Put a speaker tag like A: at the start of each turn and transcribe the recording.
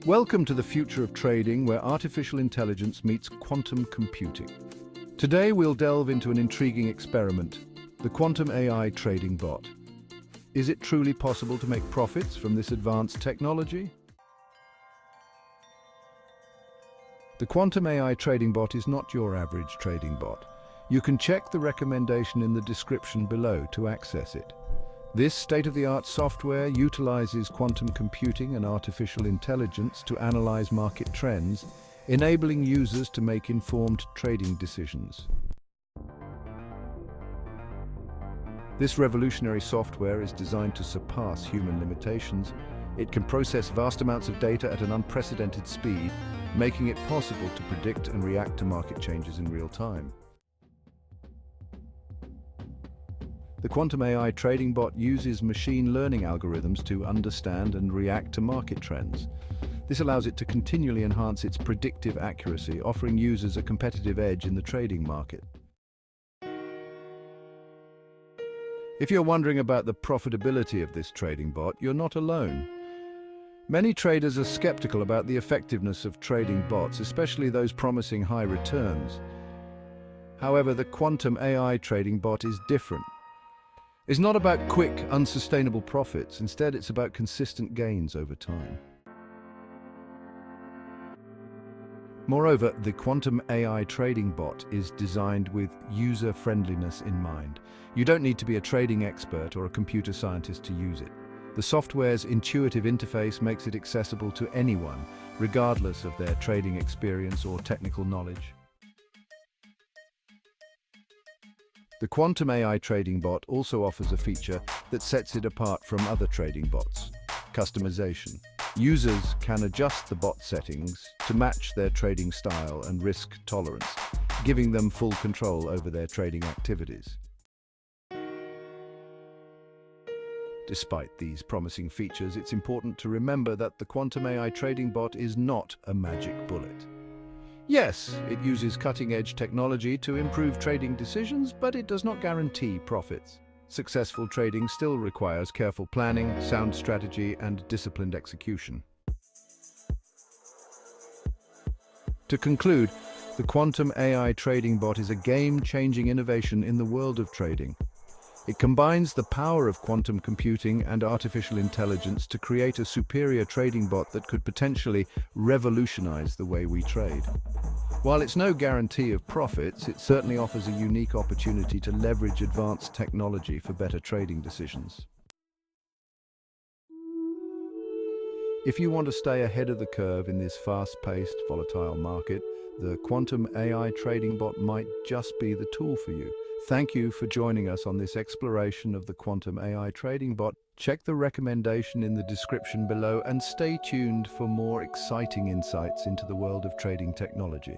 A: Welcome to the future of trading, where artificial intelligence meets quantum computing. Today we'll delve into an intriguing experiment, the quantum AI trading bot. Is it truly possible to make profits from this advanced technology? The quantum AI trading bot is not your average trading bot. You can check the recommendation in the description below to access it. This state-of-the-art software utilizes quantum computing and artificial intelligence to analyze market trends, enabling users to make informed trading decisions. This revolutionary software is designed to surpass human limitations. It can process vast amounts of data at an unprecedented speed, making it possible to predict and react to market changes in real time. The quantum AI trading bot uses machine learning algorithms to understand and react to market trends. This allows it to continually enhance its predictive accuracy, offering users a competitive edge in the trading market. If you're wondering about the profitability of this trading bot, you're not alone. Many traders are skeptical about the effectiveness of trading bots, especially those promising high returns. However, the quantum AI trading bot is different. It's not about quick, unsustainable profits. Instead, it's about consistent gains over time. Moreover, the quantum AI trading bot is designed with user-friendliness in mind. You don't need to be a trading expert or a computer scientist to use it. The software's intuitive interface makes it accessible to anyone, regardless of their trading experience or technical knowledge. The quantum AI trading bot also offers a feature that sets it apart from other trading bots: customization. Users can adjust the bot settings to match their trading style and risk tolerance, giving them full control over their trading activities. Despite these promising features, it's important to remember that the quantum AI trading bot is not a magic bullet. Yes, it uses cutting-edge technology to improve trading decisions, but it does not guarantee profits. Successful trading still requires careful planning, sound strategy, and disciplined execution. To conclude, the quantum AI trading bot is a game-changing innovation in the world of trading. It combines the power of quantum computing and artificial intelligence to create a superior trading bot that could potentially revolutionize the way we trade. While it's no guarantee of profits, it certainly offers a unique opportunity to leverage advanced technology for better trading decisions. If you want to stay ahead of the curve in this fast-paced, volatile market, the quantum AI trading bot might just be the tool for you. Thank you for joining us on this exploration of the quantum AI trading bot. Check the recommendation in the description below and stay tuned for more exciting insights into the world of trading technology.